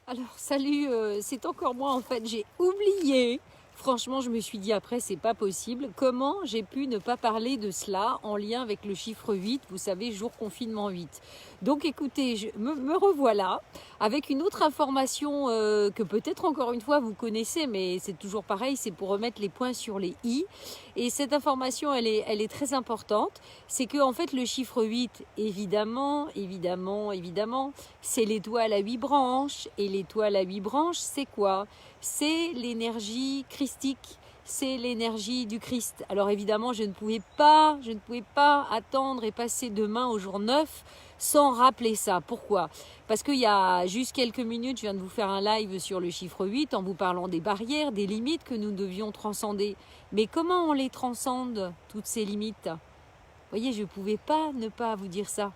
Alors salut, c'est encore moi en fait, j'ai oublié. Franchement, je me suis dit après, c'est pas possible. Comment j'ai pu ne pas parler de cela en lien avec le chiffre 8, vous savez, jour confinement 8. Donc écoutez, me revoilà avec une autre information que peut-être encore une fois vous connaissez, mais c'est toujours pareil, c'est pour remettre les points sur les i. Et cette information, elle est très importante. C'est que en fait, le chiffre 8, évidemment, c'est l'étoile à 8 branches. Et l'étoile à 8 branches, c'est quoi? C'est l'énergie christique, c'est l'énergie du Christ. Alors évidemment, je ne pouvais pas attendre et passer demain au jour 9 sans rappeler ça. Pourquoi? Parce qu'il y a juste quelques minutes, je viens de vous faire un live sur le chiffre 8 en vous parlant des barrières, des limites que nous devions transcender. Mais comment on les transcende, toutes ces limites? Vous voyez, je ne pouvais pas ne pas vous dire ça.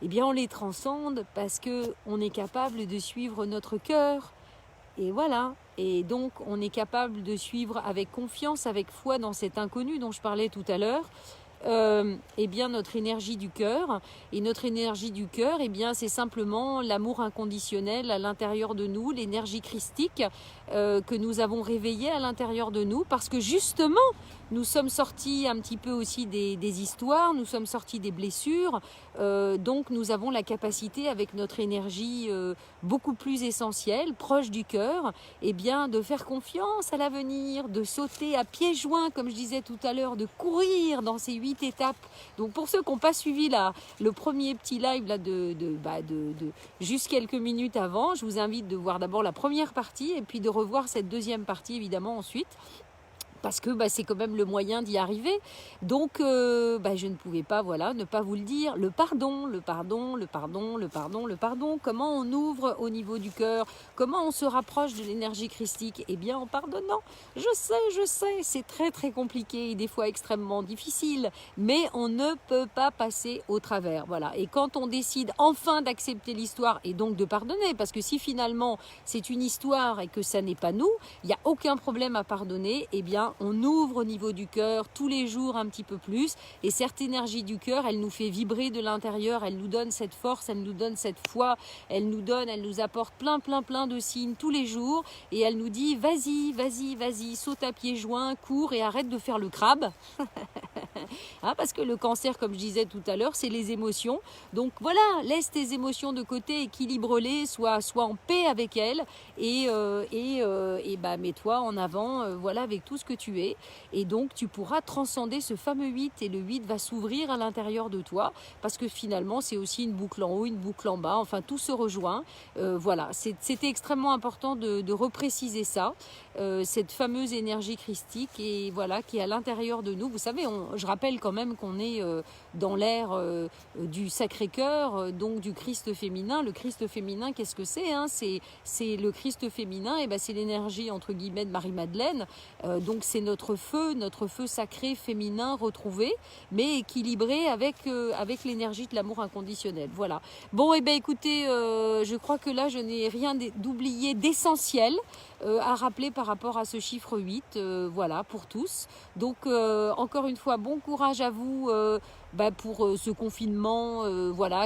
Eh bien, on les transcende parce qu'on est capable de suivre notre cœur. Et voilà, et donc on est capable de suivre avec confiance, avec foi dans cet inconnu dont je parlais tout à l'heure, eh bien notre énergie du cœur. Et notre énergie du cœur, eh bien c'est simplement l'amour inconditionnel à l'intérieur de nous, l'énergie christique que nous avons réveillée à l'intérieur de nous, parce que justement nous sommes sortis un petit peu aussi des histoires, nous sommes sortis des blessures, donc nous avons la capacité avec notre énergie beaucoup plus essentielle, proche du cœur, eh bien de faire confiance à l'avenir, de sauter à pieds joints, comme je disais tout à l'heure, de courir dans ces 8 étapes. Donc pour ceux qui n'ont pas suivi le premier petit live là, de juste quelques minutes avant, je vous invite de voir d'abord la première partie et puis de revoir cette deuxième partie évidemment ensuite. Parce que c'est quand même le moyen d'y arriver. Donc, je ne pouvais pas, ne pas vous le dire. Le pardon. Comment on ouvre au niveau du cœur? Comment on se rapproche de l'énergie christique? Eh bien, en pardonnant. Je sais, c'est très très compliqué et des fois extrêmement difficile. Mais on ne peut pas passer au travers. Voilà. Et quand on décide enfin d'accepter l'histoire et donc de pardonner, parce que si finalement c'est une histoire et que ça n'est pas nous, il n'y a aucun problème à pardonner, eh bien, on ouvre au niveau du cœur tous les jours un petit peu plus, et cette énergie du cœur, elle nous fait vibrer de l'intérieur, elle nous donne cette force, elle nous donne cette foi, elle nous apporte plein de signes tous les jours, et elle nous dit vas-y, saute à pieds joints, cours et arrête de faire le crabe. Parce que le cancer, comme je disais tout à l'heure, c'est les émotions. Donc voilà, laisse tes émotions de côté, équilibre-les, sois en paix avec elles et mets-toi en avant avec tout ce que tu es. Et donc tu pourras transcender ce fameux 8 et le 8 va s'ouvrir à l'intérieur de toi parce que finalement c'est aussi une boucle en haut, une boucle en bas, enfin tout se rejoint. C'était extrêmement important de repréciser ça, cette fameuse énergie christique et voilà qui est à l'intérieur de nous. Vous savez, je rappelle quand même qu'on est dans l'ère du Sacré-Cœur, donc du Christ féminin. Le Christ féminin, qu'est-ce que c'est C'est le Christ féminin, et c'est l'énergie entre guillemets de Marie-Madeleine. Donc c'est notre feu sacré féminin retrouvé, mais équilibré avec l'énergie de l'amour inconditionnel. Voilà. Bon, écoutez, je crois que là je n'ai rien d'oublié d'essentiel à rappeler par rapport à ce chiffre 8, voilà, pour tous. Donc, encore une fois, bon courage à vous pour ce confinement,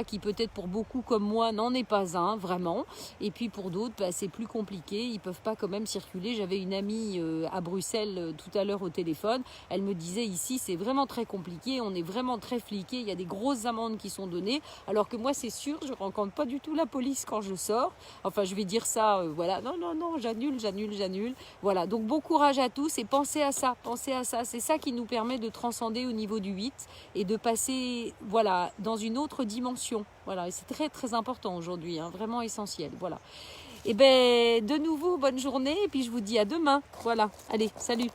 qui peut-être pour beaucoup comme moi n'en est pas un, vraiment. Et puis pour d'autres, c'est plus compliqué, ils peuvent pas quand même circuler. J'avais une amie à Bruxelles tout à l'heure au téléphone, elle me disait ici c'est vraiment très compliqué, on est vraiment très fliqué, il y a des grosses amendes qui sont données, alors que moi c'est sûr, je rencontre pas du tout la police quand je sors. Enfin, je vais dire ça, non, j'annule. Voilà, donc bon courage à tous et pensez à ça, c'est ça qui nous permet de transcender au niveau du 8 et de passer dans une autre dimension. Voilà, et c'est très très important aujourd'hui, vraiment essentiel. Voilà. Et de nouveau bonne journée et puis je vous dis à demain. Voilà, allez, salut.